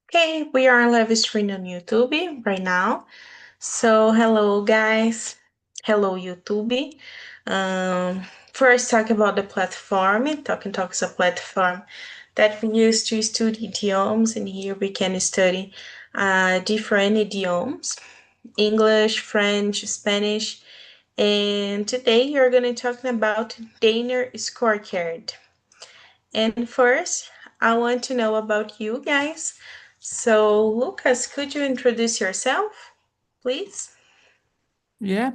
Okay, we are live streaming on YouTube right now. So, hello guys. Hello YouTube. Um, First, talk about the platform. Talk and Talk is a platform that we use to study idioms, and here we can study different idioms: English, French, Spanish. And today you're going to talk about Danish Scorecard. And first, I want to know about you guys. So, Lucas, could you introduce yourself, please? Yeah.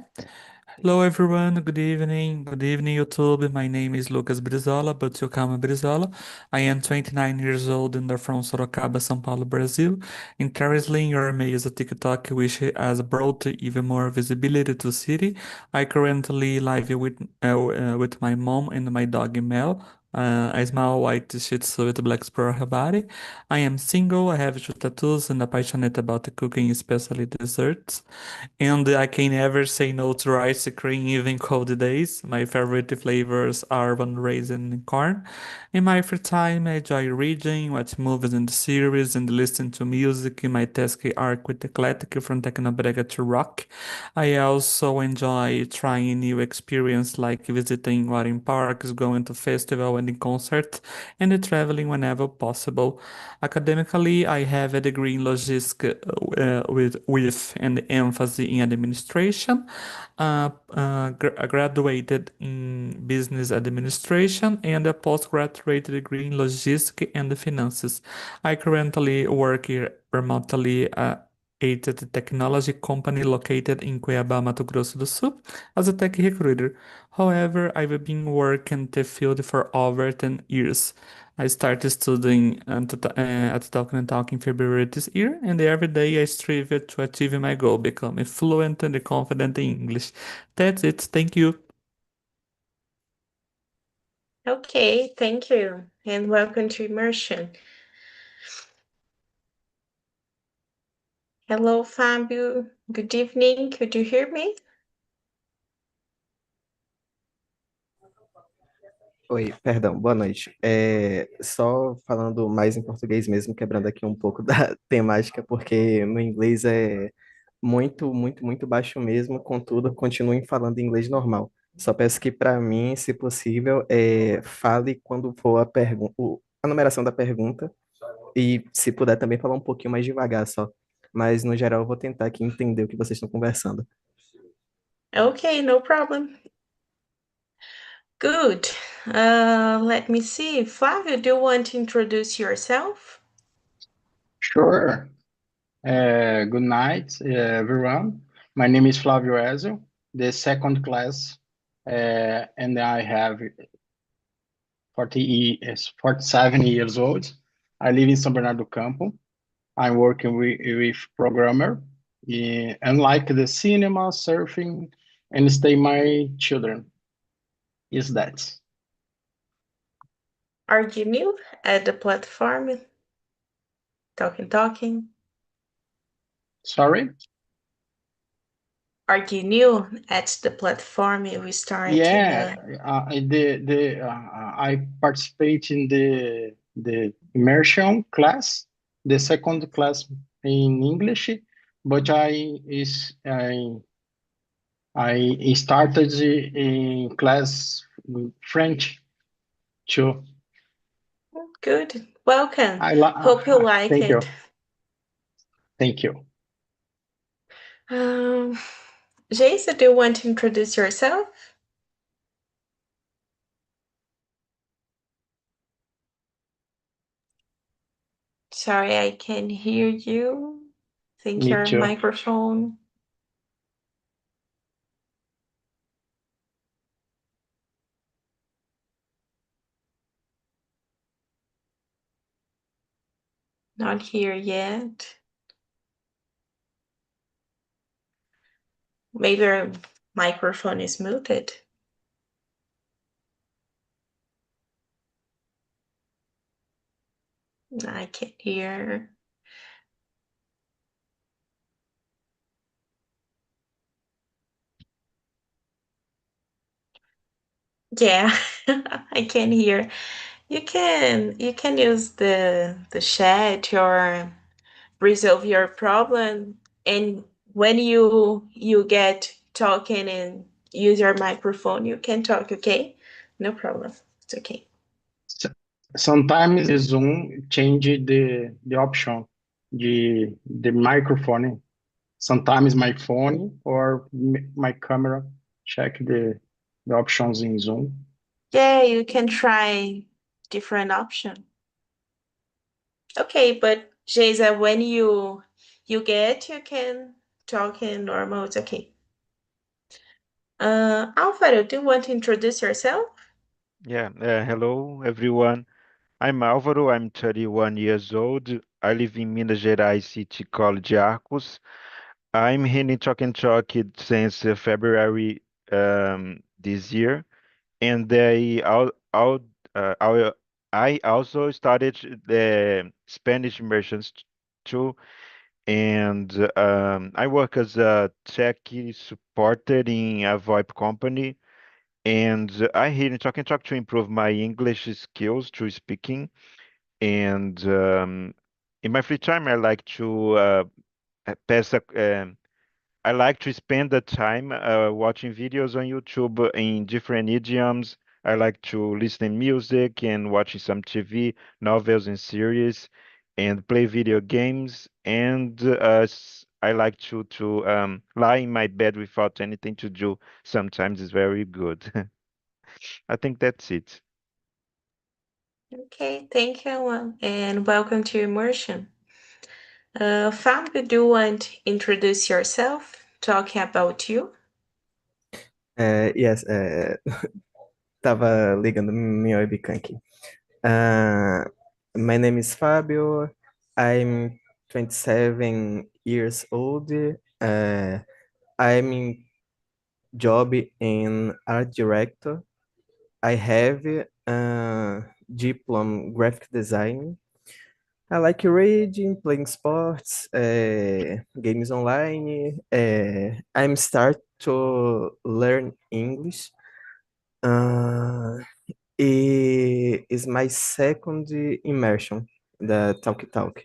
Hello everyone. Good evening. Good evening, YouTube. My name is Lucas Brizola, but you call me Brizola. I am 29 years old and I'm from Sorocaba, São Paulo, Brazil. And currently your mail is a TikTok which has brought even more visibility to city. I currently live with my mom and my dog Mel. A small white Shih Tzu with black spur on her body. I am single. I have two tattoos and I'm passionate about cooking, especially desserts. And I can never say no to ice cream, even cold days. My favorite flavors are one raisin and corn. In my free time, I enjoy reading, watch movies and series, and listen to music. My tasks are quite eclectic, from technobrega to rock. I also enjoy trying new experiences like visiting water parks, going to festival and concerts, and traveling whenever possible. Academically, I have a degree in logistics with an emphasis in administration. Graduated in business administration and a postgraduate degree in logistics and finances. I currently work here remotely at a technology company located in Cuiabá, Mato Grosso do Sul, as a tech recruiter. However, I've been working the field for over 10 years. I started studying at TALKNTALK in February this year, and every day I strive to achieve my goal, becoming fluent and confident in English. That's it. Thank you. Okay, thank you, and welcome to Immersion. Hello, Fabio. Good evening. Could you hear me? Oi, perdão, boa noite. Só falando mais em português mesmo, quebrando aqui um pouco da temática, porque meu inglês é muito baixo mesmo, contudo, continuem falando inglês normal. Só peço que, para mim, se possível, fale quando for a numeração da pergunta e, se puder, também falar um pouquinho mais devagar só. Mas, no geral, eu vou tentar aqui entender o que vocês estão conversando. Okay, no problem. Good. Let me see. Flavio, do you want to introduce yourself? Sure. Good night, everyone. My name is Flavio Ezio, the second class, and I have 47 years old. I live in São Bernardo do Campo. I'm working with programmer, unlike the cinema, surfing, and stay my children. Is that? Are you new at the platform? Talking. Sorry? Are you new at the platform? We started. Yeah, I participate in the immersion class, the second class in English, but I started in class French too. Good. Welcome. I like. Hope you like Thank it. you. Thank you. Um, Jason, do you want to introduce yourself? Sorry, I can't hear you. Think Me your too. microphone. Not here yet. Maybe your microphone is muted. I can't hear. Yeah, I can hear. You can use the chat or resolve your problem, and when you get talking and use your microphone, you can talk, okay? No problem. It's okay. Sometimes the Zoom change the option, the microphone. Sometimes my phone or my camera check the options in Zoom. Yeah, you can try different option. Okay, but Geisa, when you can talk in normal, it's okay. Alvaro, do you want to introduce yourself? Yeah, hello everyone. I'm Álvaro. I'm 31 years old. I live in Minas Gerais city called Arcos. I'm here in Talk and Talk since February this year, and I also started the Spanish immersions too, and I work as a tech supporter in a VoIP company. And I here in Talk and Talk to improve my English skills through speaking. And in my free time, I like to pass a, I like to spend the time watching videos on YouTube in different idioms. I like to listen to music and watching some TV, novels and series, and play video games. And I like to lie in my bed without anything to do. Sometimes it's very good. I think that's it. Okay, thank you, and welcome to Immersion. Fábio, do you want to introduce yourself, talking about you? Yes, tava ligando minha webcam aqui. My name is Fabio. I'm 27 years old. I'm in job in art director. I have diploma graphic design. I like reading, playing sports, games online. I'm start to learn English. Is my second immersion, the Talk Talk.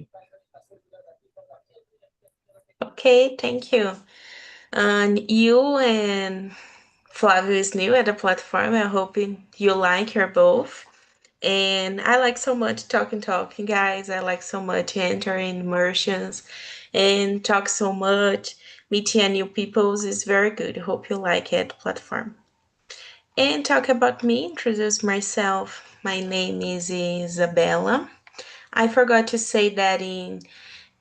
Okay, thank you. And you and Flavio is new at the platform. I hope you like her both. And I like so much talking, guys. I like so much entering immersions and talk so much. Meeting new people is very good. Hope you like it, platform. And talk about me, introduce myself. My name is Isabella. I forgot to say that in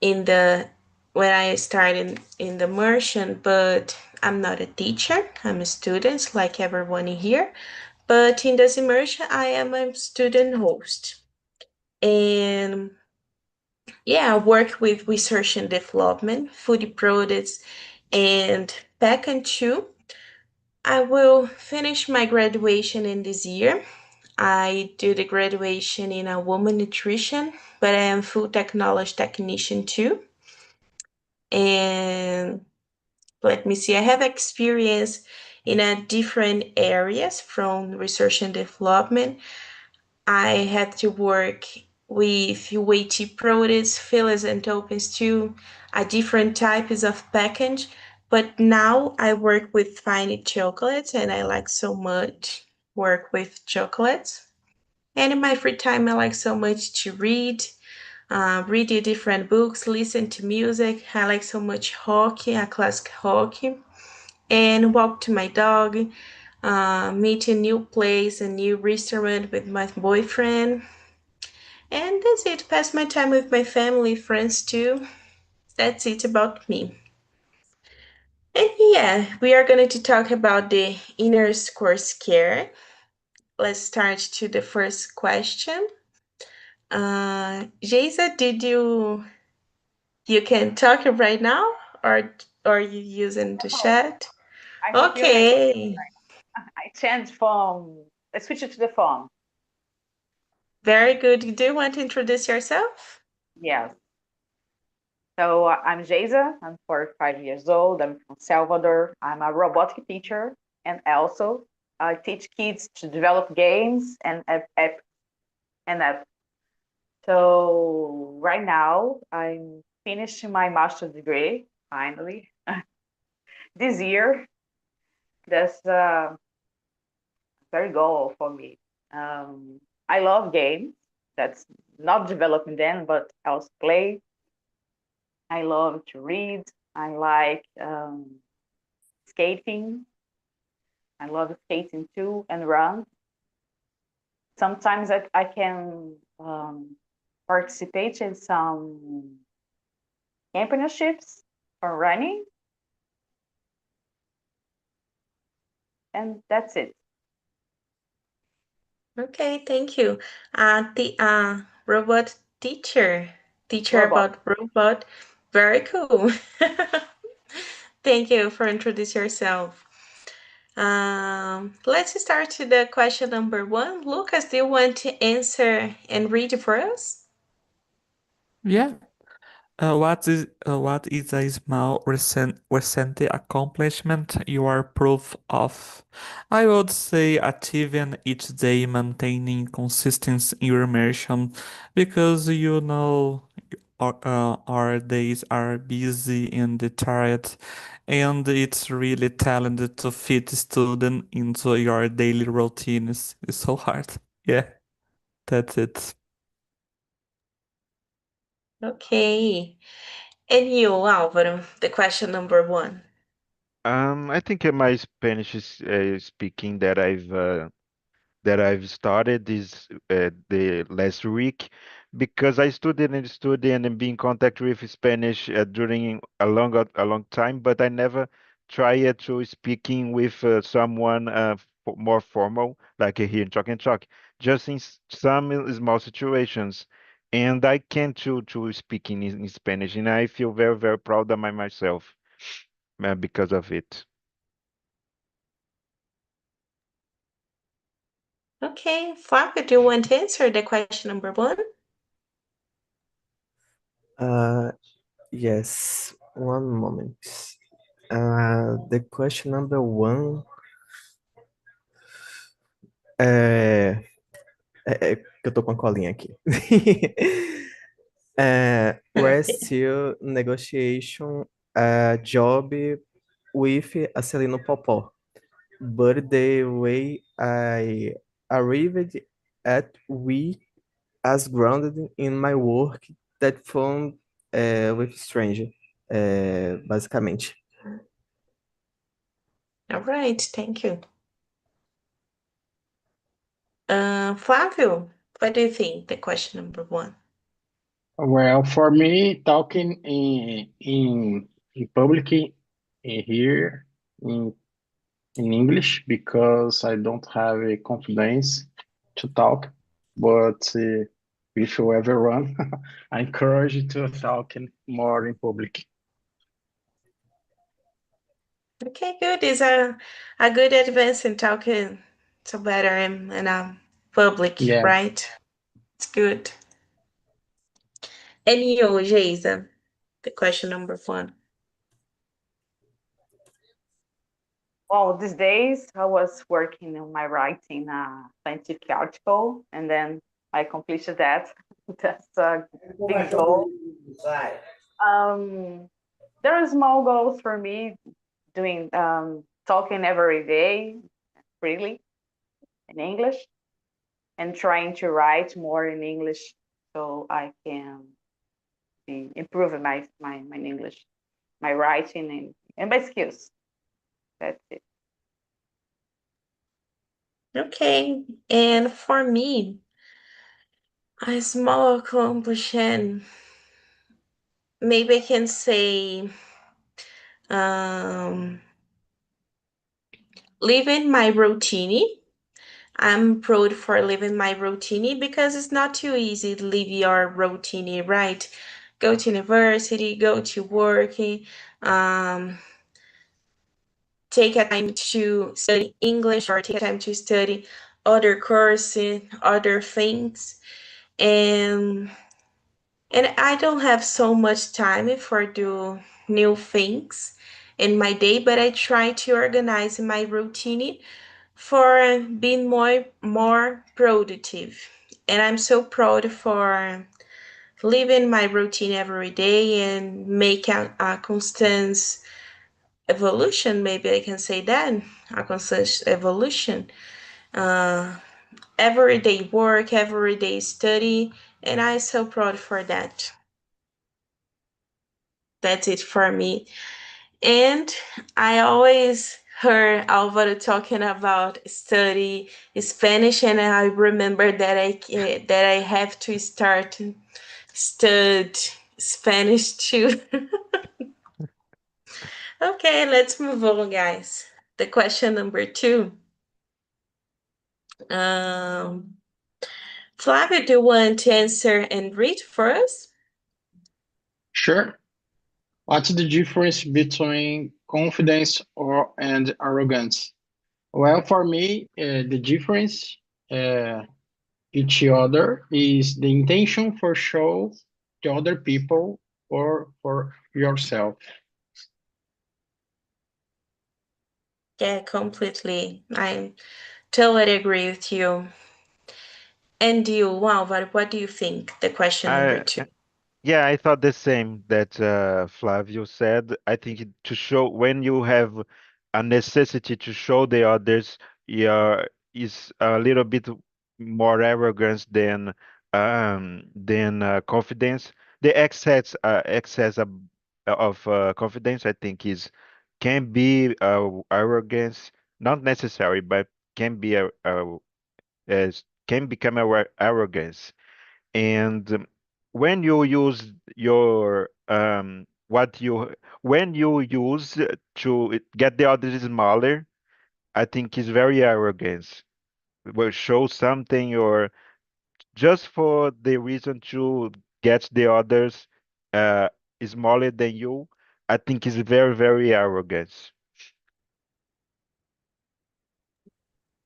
the when I started in the immersion, but I'm not a teacher. I'm a student like everyone here. But in this immersion, I am a student host. And yeah, I work with research and development, food products, and packaging too. I will finish my graduation in this year. I do the graduation in a woman nutrition, but I am food technology technician too. And let me see, I have experience in a different areas from research and development. I had to work with UAT products, fillers and opens too, a different types of package. But now I work with fine chocolates and I like so much work with chocolates. And in my free time, I like so much to read the different books, listen to music. I like so much hockey, a classic hockey, and walk to my dog, meet a new place, a new restaurant with my boyfriend. And that's it. Pass my time with my family, friends too. That's it about me. And yeah, we are going to talk about the inner Scorecard. Let's start to the first question. Geisa, did you can talk right now, or are you using the Oh, chat? I hope you can. Okay, I changed from, I switched it to the phone. very good. Do you want to introduce yourself? Yes. So I'm Geisa. I'm 45 years old. I'm from Salvador. I'm a robotic teacher, and also I teach kids to develop games and app. So right now I'm finished my master's degree finally this year. That's a very goal for me. I love games. That's not developing them, but also play. I love to read. I like skating. I love skating too and run. Sometimes I can participate in some championships for running, and that's it. Okay, thank you. The robot teacher Robot. about robot. Very cool. Thank you for introducing yourself. Let's start to the question number one. Lucas, do you want to answer and read for us? Yeah. What is a small recent accomplishment you are proof of? I would say achieving each day maintaining consistency in your immersion because our days are busy and tired, and it's really talented to fit student into your daily routines. It's so hard. Yeah, that's it. Okay. And you, Álvaro, the question number one. I think my Spanish is, speaking that I've started is the last week because I studied and be in contact with Spanish during a long time, but I never tried to speaking with someone more formal, like here in Talk and Talk, just in some small situations. And I can to speaking in Spanish, and I feel very, very proud of myself because of it. Okay, Flávio, do you want to answer the question number one? Uh, yes, one moment. The question number one. É, que eu tô com a colinha aqui. We're still negotiation a job with a Celino Popó, but the way I arrived at we as grounded in my work that found with stranger, basicamente. All right, thank you. Flávio, what do you think? The question number one. Well, for me, talking in public here in English because I don't have a confidence to talk, but with everyone, I encourage you to talk more in public. Okay, good. Is a good advance in talking so better in public, Yeah. right? It's good. And you, Geisa, the question number one. Well, these days I was working on my writing a scientific article, and then I completed that. That's a big goal. There are small goals for me doing talking every day freely in English and trying to write more in English so I can be improving my English, my writing and my skills. That's it. Okay, and for me, a small accomplishment, maybe I can say um, living my routine. I'm proud for living my routine because it's not too easy to live your routine, right? Go to university, go to work, um, take a time to study English or take a time to study other courses, other things. And and I don't have so much time for do new things in my day, but I try to organize my routine for being more productive. And I'm so proud live in my routine every day and make a constant evolution, maybe I can say that, a constant evolution. Everyday work, everyday study, and I'm so proud for that. That's it for me. And I always heard Alvaro talking about study Spanish, and I remember that I have to start study Spanish too. Okay, let's move on, guys. The question number 2. Um, Flavio, do you want to answer and read for us? Sure. What's the difference between confidence and arrogance? Well, for me, the difference each other is the intention for show to other people or for yourself. Yeah, completely. I totally agree with you. And you, Alvaro, what do you think? The question number I 2. Yeah, I thought the same that Flavio said. I think to show when you have a necessity to show the others, yeah, is a little bit more arrogance than confidence. The excess of confidence, I think, is can be arrogance, not necessary, but can be can become arrogance. And when you use your what you when you use to get the others smaller, I think is very arrogance. Will show something or just for the reason to get the others uh smaller than you, I think is very, very arrogance.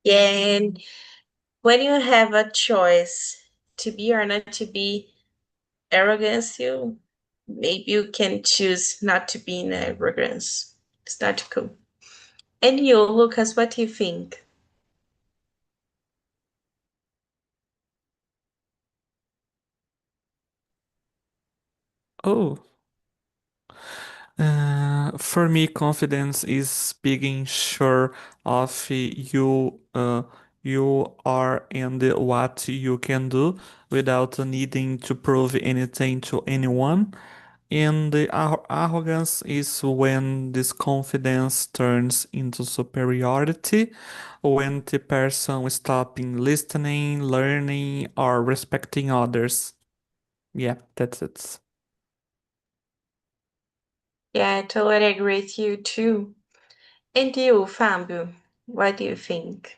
Yeah, and when you have a choice to be or not to be arrogance, maybe you can choose not to be in arrogance. It's not cool. And you, Lucas, what do you think? Oh, for me, confidence is being sure of you are and what you can do without needing to prove anything to anyone. And the arrogance is when this confidence turns into superiority, when the person stopping listening, learning, or respecting others. Yeah, that's it. Yeah, I totally agree with you too. And you, Fabio, what do you think?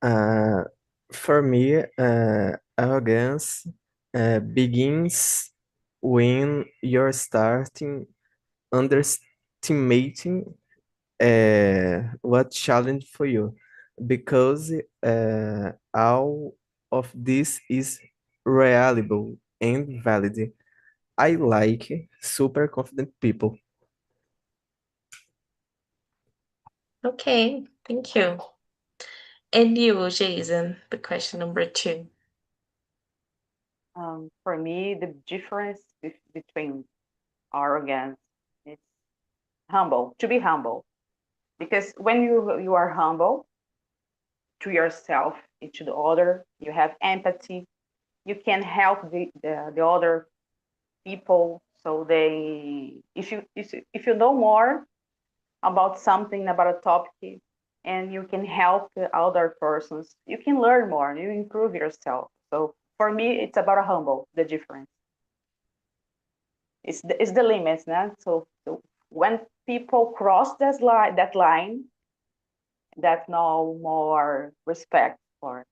Uh, for me, arrogance begins when you're starting underestimating what challenge for you, because all of this is reliable and valid. I like super confident people. Okay, thank you. And you, Jason, the question number 2. For me, the difference between arrogance is humble, to be humble. Because when you are humble to yourself and to the other, you have empathy, you can help the other people. So they, if you know more about something, about a topic, and you can help the other persons, you can learn more, you improve yourself. So for me, it's about a humble, the difference. It's the limits, né? So when people cross that line, that no more respect for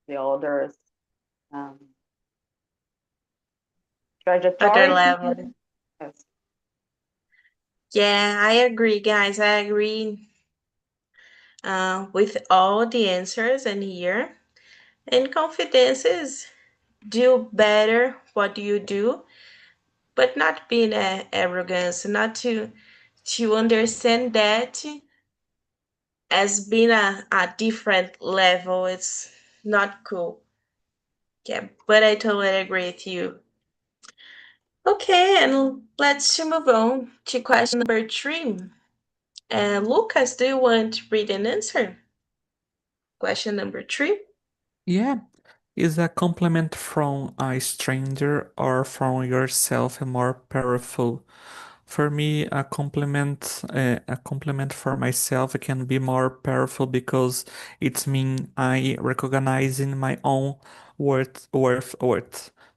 the others, um, Other trajectory. level. Yes. Yeah, I agree, guys. I agree with all the answers in here. And confidence is do better what do you do, but not being arrogance, not to understand that as being a different level. It's not cool. Yeah, but I totally agree with you. Okay, and let's move on to question number 3. Lucas, do you want to read and answer? Question number 3. Yeah. Is a compliment from a stranger or from yourself more powerful? For me, a compliment for myself can be more powerful because it's mean I recognizing my own worth.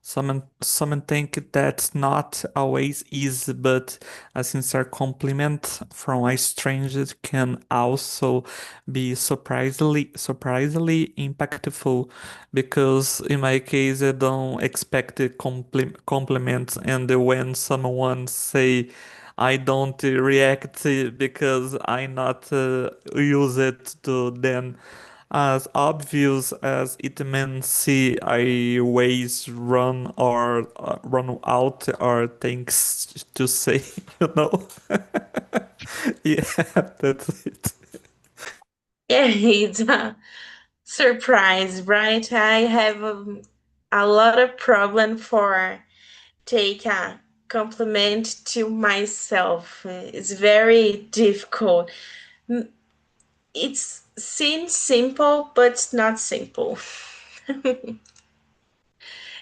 Someone think that's not always easy, but a sincere compliment from a stranger can also be surprisingly impactful because in my case I don't expect a compliments, and when someone say I don't react because I not use it to them as obvious as it means see I ways run or run out or things to say, you know. Yeah, that's it. Yeah, it's a surprise, right? I have a lot of problem for take a compliment to myself. It's very difficult. It seems simple, but it's not simple.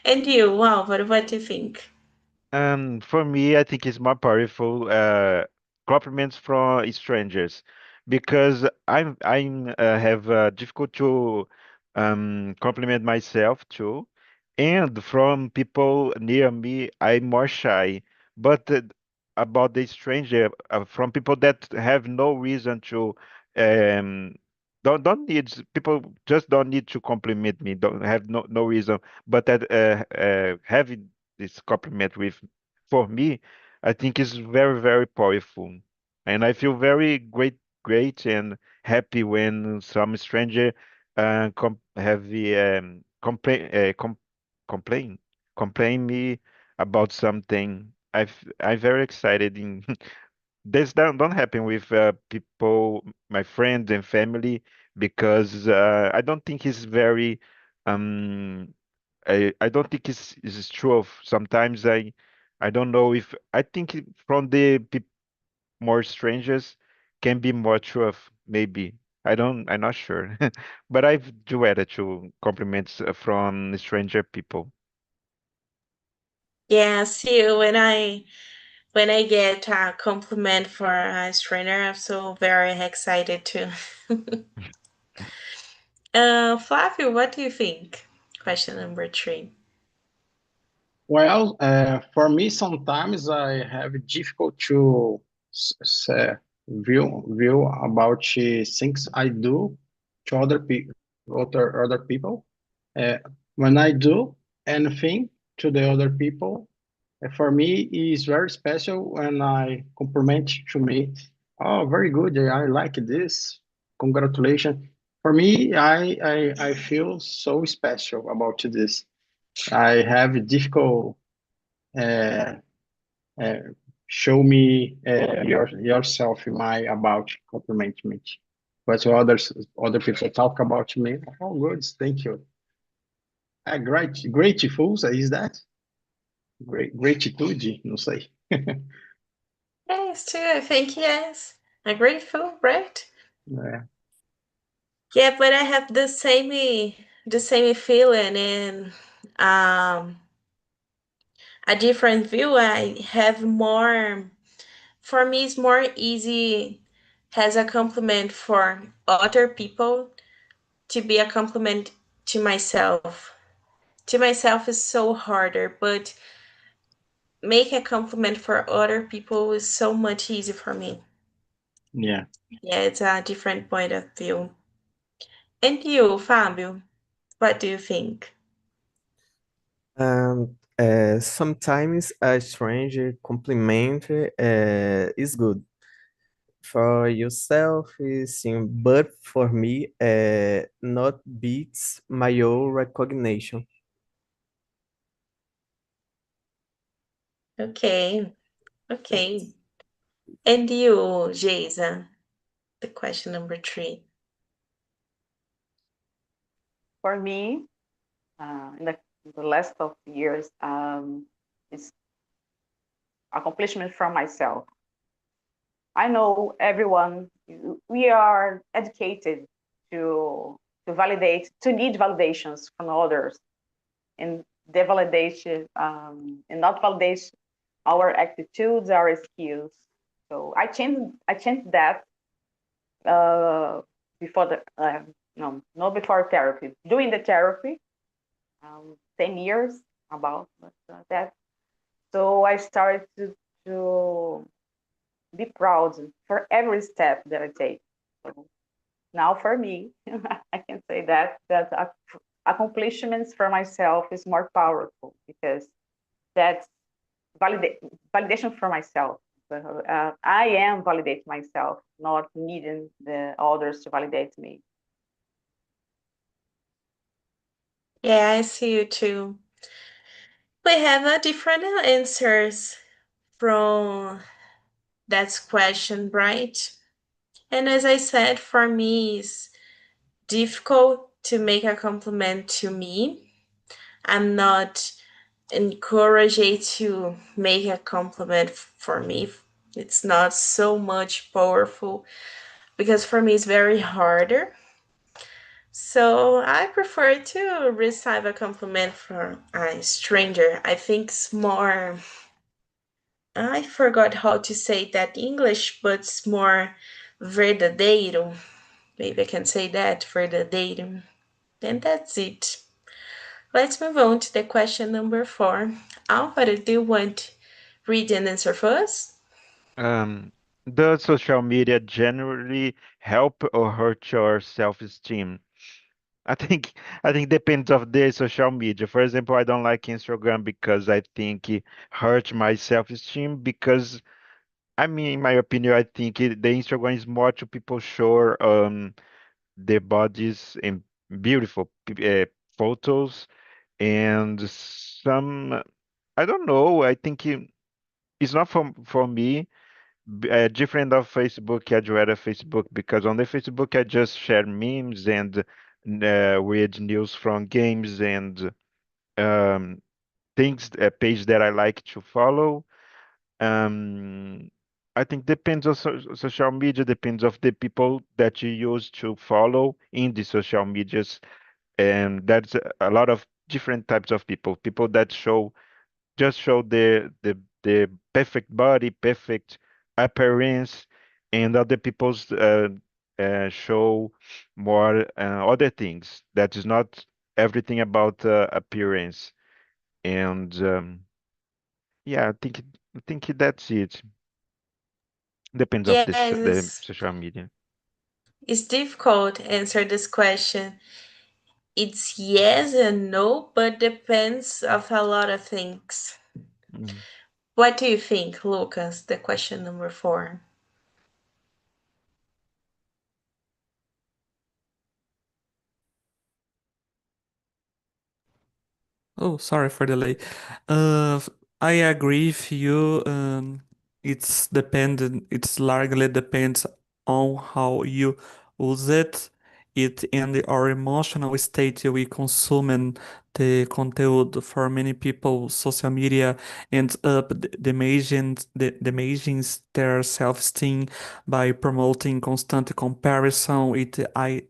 And you, wow, what do you think? For me, I think it's more powerful compliments from strangers because I'm have difficult to compliment myself too, and from people near me, I'm more shy. But about the stranger, from people that have no reason to um don't need people just don't need to compliment me, don't have no reason, but that having this compliment with for me, I think is very powerful, and I feel very great and happy when some stranger have the complain complain me about something. I'm very excited in this don't happen with people, my friends and family, because I don't think it's very um I don't think it's true of sometimes I don't know if I think from the more strangers can be more true of maybe I'm not sure but I've duetted to compliments from stranger people. Yeah, see, when I get a compliment for a trainer, I'm so very excited too. Flavio, what do you think? Question number 3. Well, for me, sometimes I have difficult to view about things I do to other people. When I do anything to the other people, for me, it's very special when I compliment to me. Oh, very good! I like this. Congratulations. For me, I feel so special about this. I have difficult uh, uh, show me yourself my about compliment, but other people talk about me. Oh, good, thank you. Grateful is that gratitude? Não sei. Yes, too, I think yes. I'm grateful, right? É. Yeah, but I have the same feeling and a different view. I have more for me it's more easy as a compliment for other people to be a compliment to myself. To myself is so harder, but make a compliment for other people is so much easier for me. Yeah. Yeah, it's a different point of view. And you, Fabio, what do you think? Sometimes a stranger compliment is good for yourself, sim, but for me, not beats my own recognition. Okay, okay. And you, Jason, the question number 3. For me, in the last of years is accomplishment from myself. I know everyone, we are educated to validate, to need validations from others, and the validation and not validate our attitudes, our skills. So I changed that before the no, not before therapy, doing the therapy, 10 years about that. So I started to be proud for every step that I take. So now for me, I can say that accomplishments for myself is more powerful because that's validation for myself. I am validate myself, not needing the others to validate me. Yeah, I see you too. We have different answers from that question, right? And as I said, for me, it's difficult to make a compliment to me. I'm not encouraged to make a compliment for me. It's not so much powerful because for me it's very harder. So I prefer to receive a compliment from a stranger. I think it's more, I forgot how to say that in English, but it's more verdadeiro. Maybe I can say that, verdadeiro. And that's it. Let's move on to the question number 4. Alvaro, do you want read and answer first? Um, does social media generally help or hurt your self-esteem? I think I think depends of the social media. For example, I don't like Instagram because I think it hurts my self-esteem because I mean, in my opinion, I think the Instagram is more to people show their bodies in beautiful photos and some I don't know. I think it's not for me. Different of Facebook, I'd rather Facebook because on the Facebook I just share memes and weird news from games and um, things, a page that I like to follow. Um, I think depends on social media, depends of the people that you use to follow in the social medias, and that's a lot of different types of people. People that show the perfect body, perfect appearance, and other people's show more other things. That is not everything about appearance. And yeah, I think that's it. Depends of the Yes, social media. it's difficult to answer this question. It's yes and no, but depends of a lot of things. Mm. What do you think, Lucas? The question number 4. Oh, sorry for the delay. Uh, I agree with you. It's dependent. It's largely depends on how you use it. It and our emotional state we consume and the content for many people. Social media ends up damaging their self-esteem by promoting constant comparison. I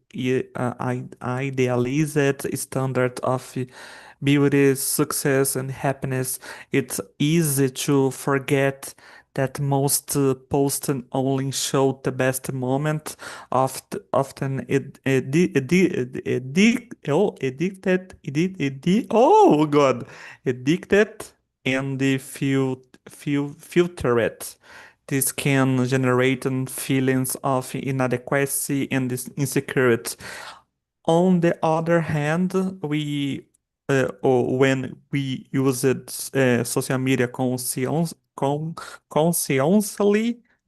idealized standard of beauty, success, and happiness. It's easy to forget that most posts only show the best moment. Often oh God, addicted and the filter it. This can generate feelings of inadequacy and insecurity. On the other hand, or when we use it, social media consciously,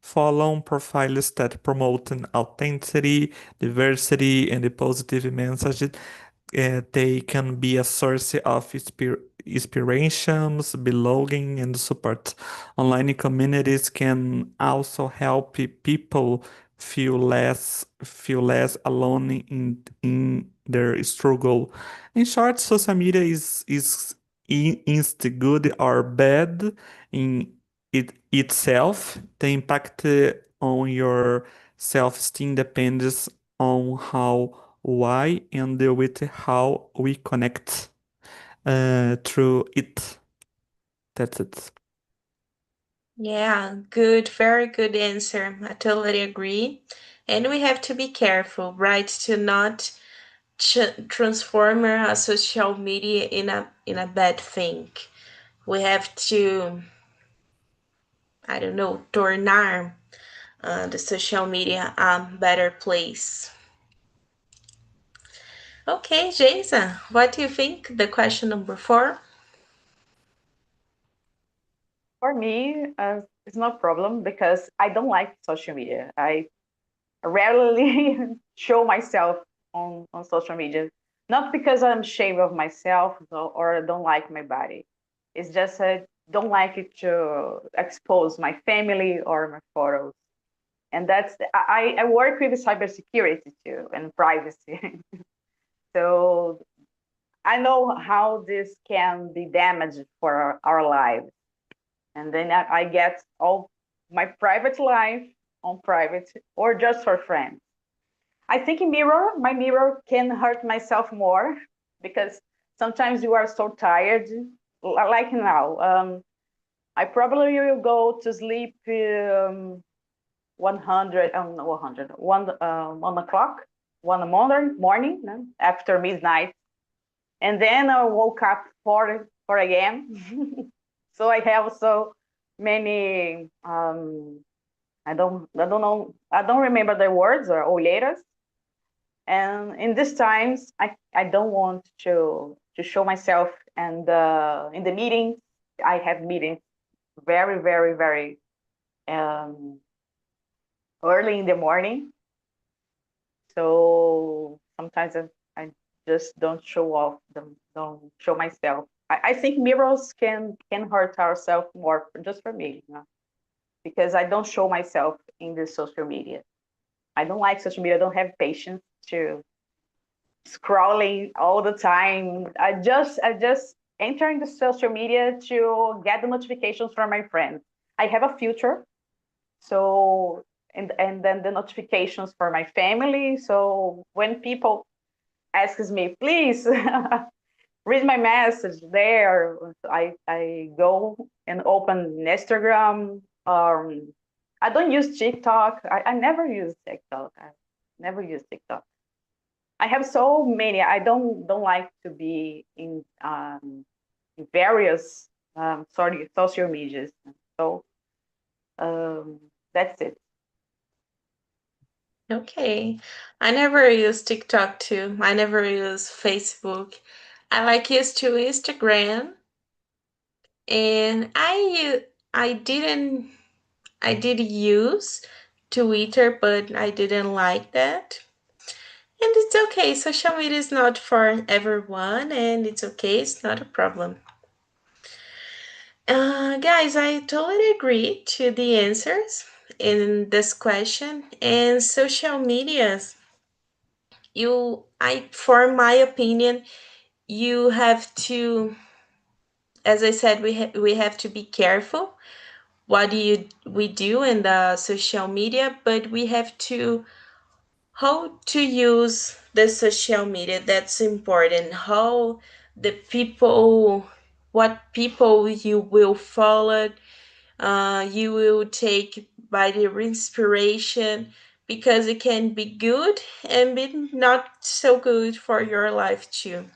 follow profiles that promote an authenticity, diversity, and a positive message. They can be a source of inspirations, belonging, and support. Online communities can also help people feel less alone in their struggle. In short, social media is the good or bad in it itself. The impact on your self-esteem depends on how, why, and with how we connect through it. That's it. Yeah, good, very good answer. I totally agree. And we have to be careful, right, to not transform our social media in a bad thing. We have to, I don't know, tornar the social media a better place. Okay, Jason, what do you think? The question number 4? For me, it's no problem because I don't like social media. I rarely show myself on social media, not because I'm ashamed of myself or I don't like my body. It's just I don't like it to expose my family or my photos. And I work with cybersecurity too and privacy. So I know how this can be damaged for our lives. And then I get all my private life on private or just for friends. I think my mirror can hurt myself more because sometimes you are so tired. Like now, I probably will go to sleep 100, 1 o'clock, 1 morning after midnight. And then I woke up 4 a.m. So I have so many, I don't know, I don't remember the words or letters. And in these times, I don't want to show myself. And in the meetings, I have meetings very, very, very early in the morning. So sometimes I just don't show off, don't show myself. I think mirrors can hurt ourselves more just for me, because I don't show myself in the social media. I don't like social media. I don't have patience to scrolling all the time. I just enter in the social media to get the notifications from my friends. I have a filter, so and then the notifications for my family. So when people asks me, please read my message there, I go and open Instagram. I don't use TikTok. I never use TikTok. I never use TikTok. I have so many. I don't like to be in various social medias. So that's it. Okay. I never use TikTok too. I never use Facebook. I like used to Instagram, and I did use Twitter, but I didn't like that. And it's okay. Social media is not for everyone, and it's okay. It's not a problem. Guys, I totally agree to the answers in this question. And social medias, for my opinion, you have to, as I said, we have to be careful what we do in the social media, but we have to how to use the social media. That's important. How the people, what people you will follow, you will take by the inspiration, because it can be good and be not so good for your life too.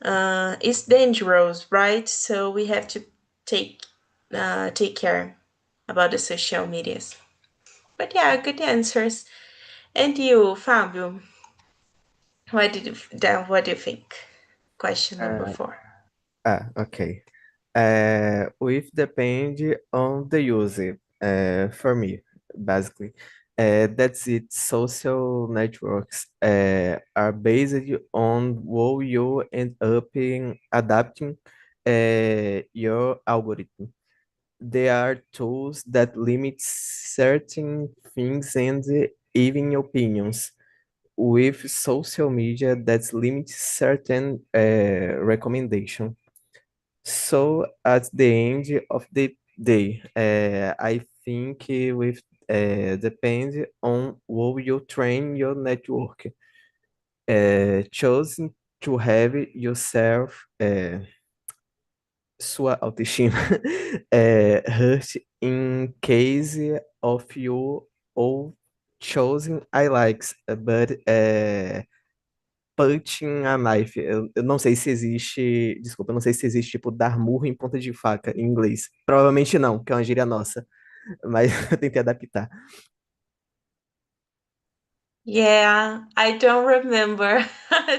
It's dangerous, right? So we have to take take care about the social medias. But yeah, good answers. And you, Fabio, what do you think? Question number Uh, 4. okay. With depend on the user, for me, basically. That's it. Social networks are based on how you end up in adapting your algorithm. there are tools that limit certain things and even opinions. With social media, that limits certain recommendation. So at the end of the day, I think it will depend on how you train your network. Choosing to have yourself, sua autoestima, hurt in case of you or choosing I likes, but punching a knife. Eu não sei se existe, desculpa, eu não sei se existe tipo dar murro em ponta de faca em inglês. Provavelmente não, que é uma gíria nossa, mas eu tentei adaptar. Yeah, I don't remember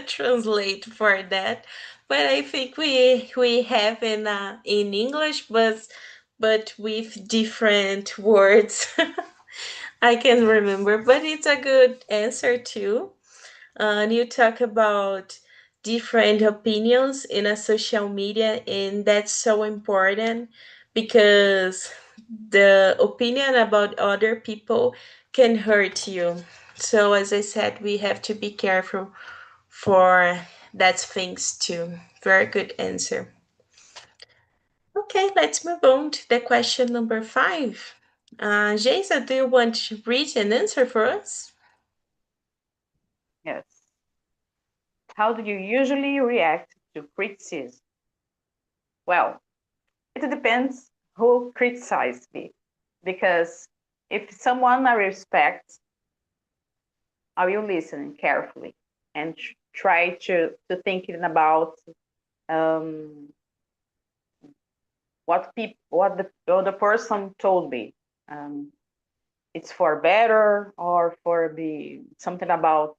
translate for that, but I think we have in English, but with different words. I can remember, but it's a good answer too. And you talk about different opinions in a social media, and that's so important because the opinion about other people can hurt you. So as I said, we have to be careful for that things too. Very good answer. Okay, let's move on to the question number 5. Jason, do you want to read an answer for us? Yes. How do you usually react to criticism? Well, it depends who criticizes me. Because if someone I respect, I will listen carefully and try to think about what the other person told me. It's for better or for something about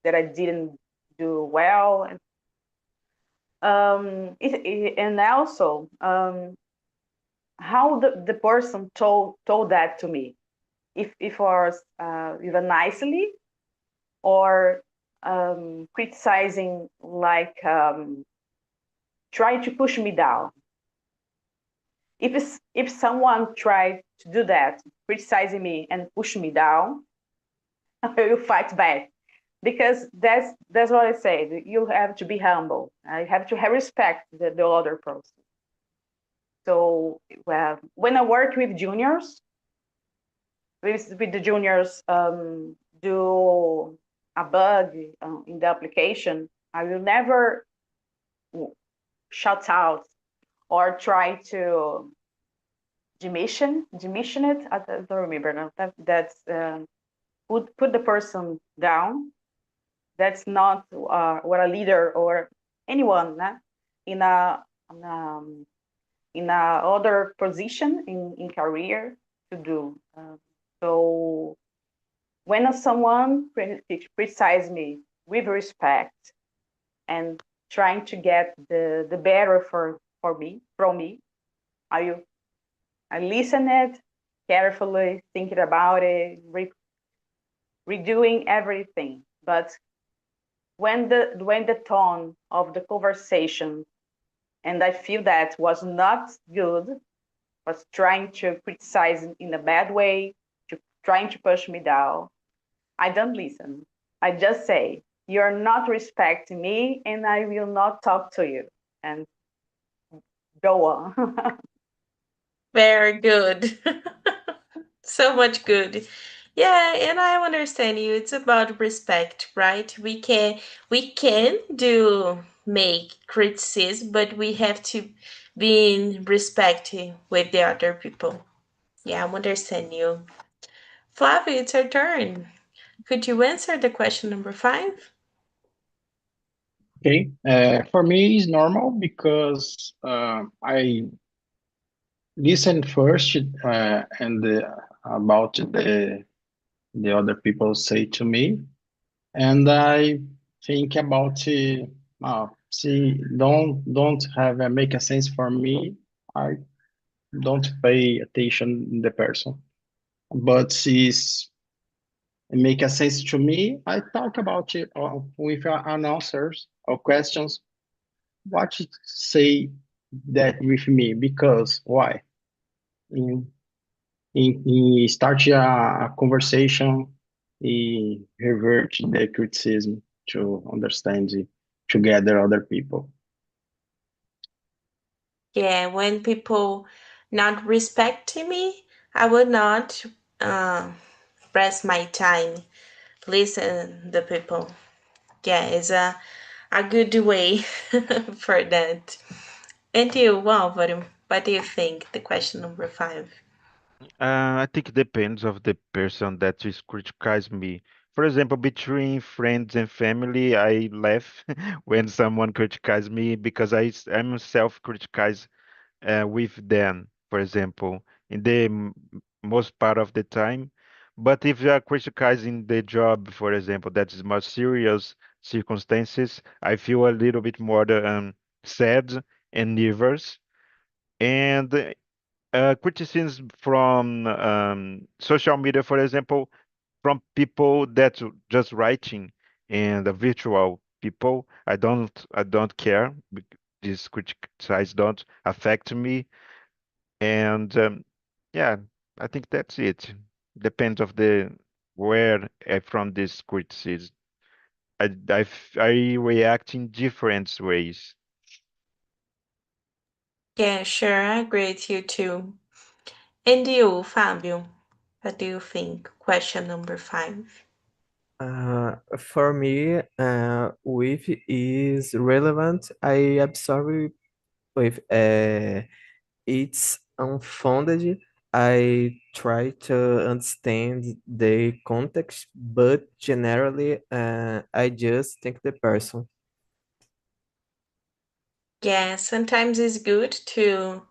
that I didn't do well. And also how the person told that to me. If it was even nicely or criticizing, like trying to push me down. If someone tried to do that, criticizing me and push me down, I will fight back, because that's what I say. You have to be humble. I have to have respect the other person. So when I work with juniors, with the juniors, do a bug in the application, I will never shout out or try to diminish it. I don't remember now. That's put the person down. That's not what a leader or anyone in a other position in career to do. So when someone criticizes me with respect and trying to get the better from me, I listen it carefully, thinking about it, redoing everything. But when the tone of the conversation, and I feel that was not good, was trying to criticize in a bad way, trying to push me down, I don't listen. I just say, you're not respecting me and I will not talk to you, and go on. Very good. So much good. Yeah, and I understand you. It's about respect, right? We can do make criticism, but we have to be in respect with the other people. Yeah, I understand you. Flavia, it's your turn. Could you answer the question number 5? Okay, for me it's normal because I listen first and about the other people say to me, and I think about see, don't have make a sense for me. I don't pay attention in the person, but she's make a sense to me. I talk about it with answers or questions. What it say that with me? Because why? in start a conversation and revert the criticism to understand together other people. Yeah, when people not respecting me, I would not rest my time listen the people. Yeah, it's a good way for that. And you, Álvaro, what do you think? The question number 5. I think it depends of the person that is criticize me. For example, between friends and family, I laugh when someone criticize me because I'm self-criticize with them, for example, in the most part of the time. But if you are criticizing the job, for example, that is more serious circumstances, I feel a little bit more sad and nervous. And criticism from social media, for example, from people that just writing and the virtual people, I don't care. These criticize don't affect me, and yeah, I think that's it. Depends of the where from this criticism. I react in different ways. Yeah, sure, I agree with you too. And you, Fabio, what do you think? Question number 5. For me, with is relevant. I absorb with it's unfounded. I try to understand the context, but generally, I just think the person. Yeah, sometimes it's good to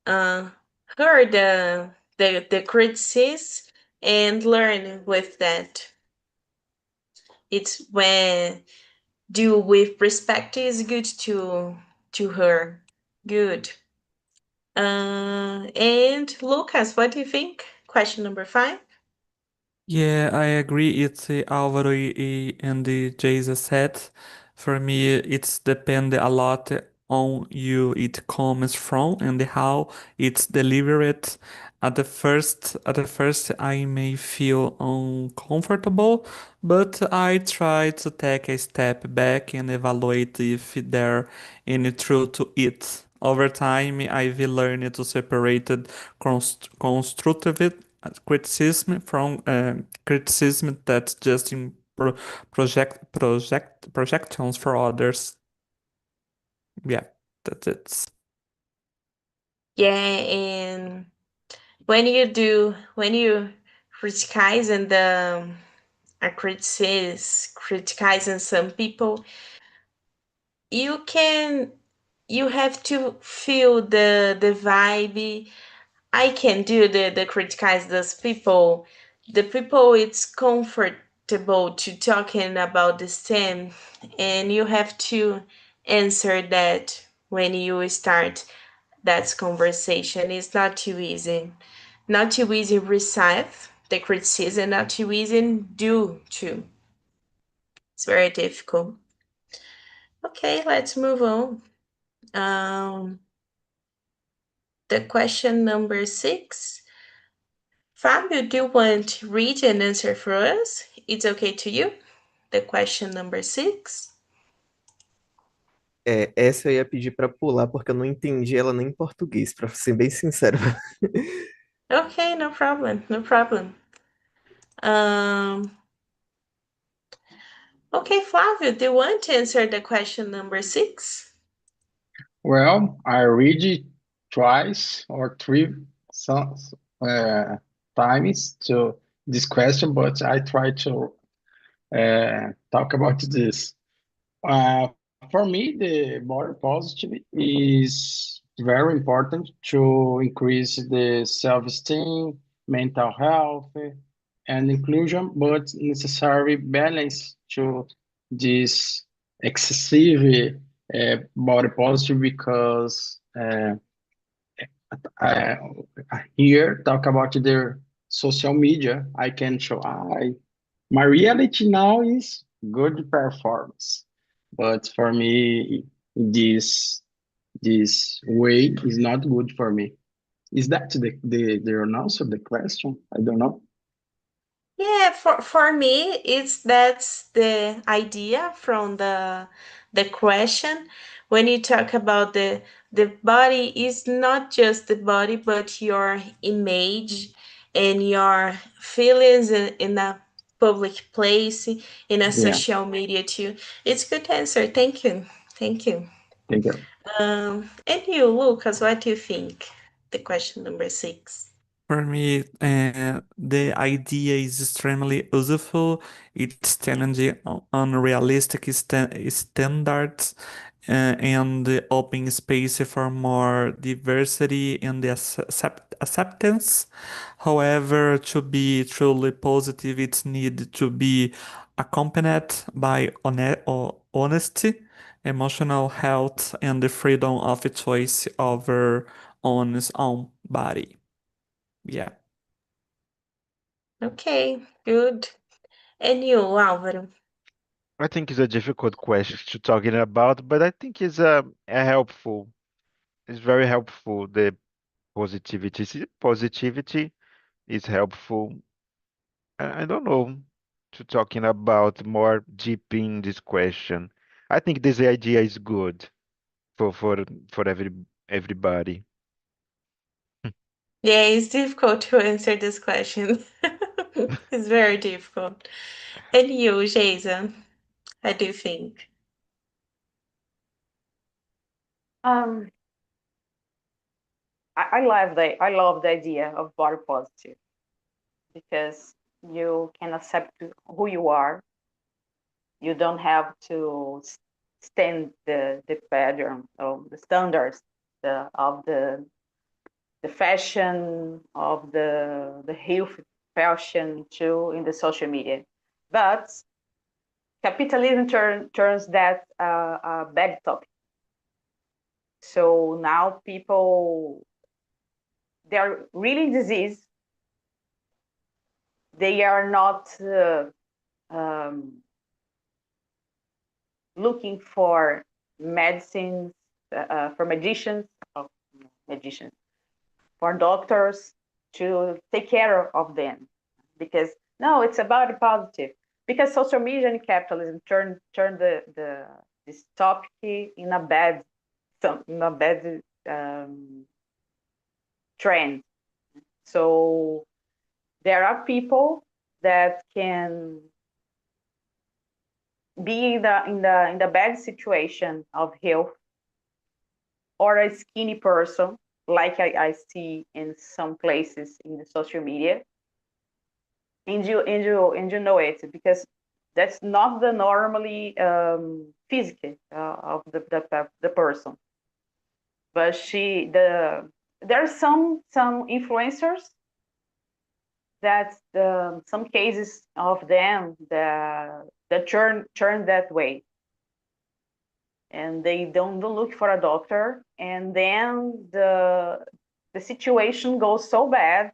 uh, hear the criticism and learn with that. It's when do with respect is good to her. Good. And Lucas, what do you think? Question number 5. Yeah, I agree. It's Álvaro and the Jason said. For me, it's depend a lot on you it comes from and how it's delivered. At the first, I may feel uncomfortable, but I try to take a step back and evaluate if there any truth to it. Over time, I've learned to separate constructive criticism that's just in projections for others. Yeah, that's it. Yeah, and when you criticize and are criticizing some people, you can you have to feel the vibe. I can do the criticize those people. The people it's comfortable to talking about this theme, and you have to answer that when you start that conversation. It's not too easy. Not too easy receive the criticism, not too easy do too. It's very difficult. Okay, let's move on. Um, the question number 6. Fabio, do you want to read and answer for us? It's okay to you? The question number 6. Essa eu ia pedir para pular porque eu não entendi ela nem em português, para ser bem sincero. Okay, no problem, no problem. Okay, Flavio, do you want to answer the question number 6? Well, I read it twice or three some, times to this question, but I try to talk about this. For me, the body positive is very important to increase the self-esteem, mental health, and inclusion, but necessary balance to this excessive body positive because I, here talk about the social media. I can show my reality now is good performance, but for me this way is not good for me. Is that the answer, the question? I don't know. Yeah, for me, that's the idea from the question. When you talk about the body, is not just the body, but your image and your feelings in a public place, in a Yeah, social media too. It's good answer. Thank you. Thank you. thank you. And you, Lucas, what do you think? The question number 6. For me, the idea is extremely useful. It's challenging unrealistic standards and the open space for more diversity and the acceptance. However, to be truly positive, it needs to be accompanied by honesty, emotional health, and the freedom of choice over one's own body. Yeah. Okay, good. And you, Álvaro? I think it's a difficult question to talking about, but I think it's a helpful. It's very helpful. The positivity is helpful. I don't know to talking about more deep in this question. I think this idea is good for everybody. Yeah, it's difficult to answer this question. It's very difficult. And you, Jason, how do you think? Um, I love the idea of body positive because you can accept who you are. You don't have to stand the pattern of the standards of the fashion of the health fashion too in the social media. But capitalism turns that a bad topic. So now people, they're really diseased. They are not um, looking for medicines, for magicians, for doctors to take care of them. Because no, it's about the positive. Because social media and capitalism turn this topic in a bad trend. So there are people that can be in the bad situation of health, or a skinny person, like I see in some places in the social media, and you know it because that's not the normally physique of the person. But there are some influencers that some cases of them that turn that way, and they don't look for a doctor, and then the situation goes so bad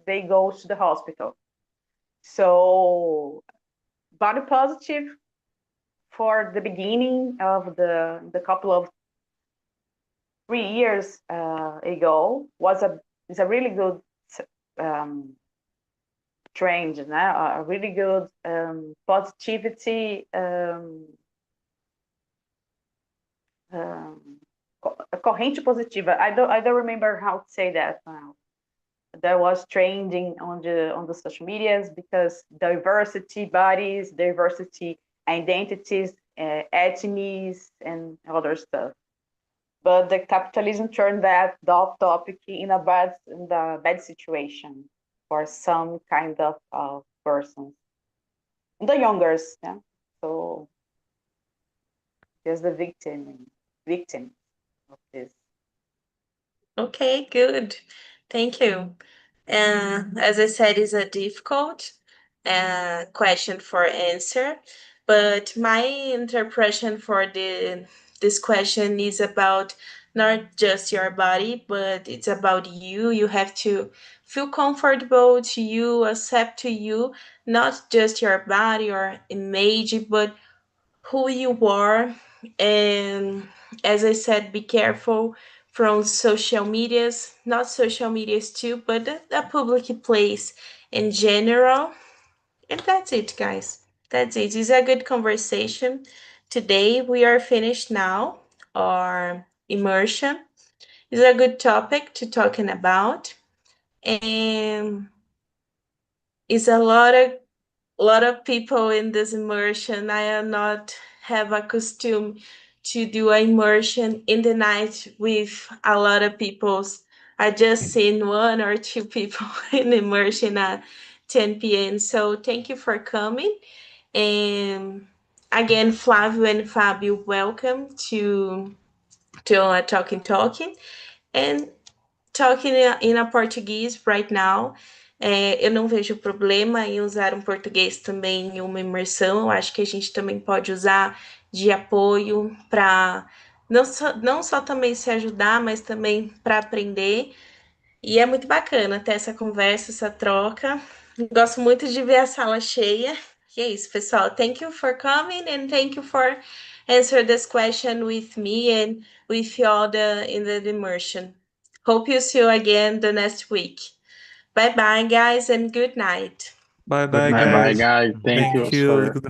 they go to the hospital. So body positive for the beginning of the couple of 3 years ago is a really good trend, a really good positivity a corrente positiva. I don't remember how to say that now. That was trending on the social medias because diversity bodies, diversity identities, ethnies, and other stuff. But the capitalism turned that topic in a bad situation for some kind of persons, the youngers, yeah. So there's the victim of this. Okay, good. Thank you. As I said, it's a difficult question for answer, but my interpretation for this question is about not just your body, but it's about you. You have to feel comfortable to you, accept to you, not just your body or image, but who you are. And as I said, be careful from social medias, not social medias too, but the public place in general. And that's it, guys. That's it. It's a good conversation. Today we are finished now, our immersion. It's a good topic to talking about. And it's a lot of people in this immersion. I am not have a custom to do an immersion in the night with a lot of people. I just seen one or two people in immersion at 10 p.m. So thank you for coming. And again, Flavio and Fabio, welcome to Talking. And talking in a português right now. Eu não vejo problema em usar um português também em uma imersão. Eu acho que a gente também pode usar de apoio para não só também se ajudar, mas também para aprender. E é muito bacana ter essa conversa, essa troca. Gosto muito de ver a sala cheia. E é isso, pessoal. Thank you for coming and thank you for answer this question with me and with all in the immersion. Hope you see you again the next week. Bye bye, guys, and good night. Bye Good bye, Bye bye, guys. guys. Thank Thank you you. for Good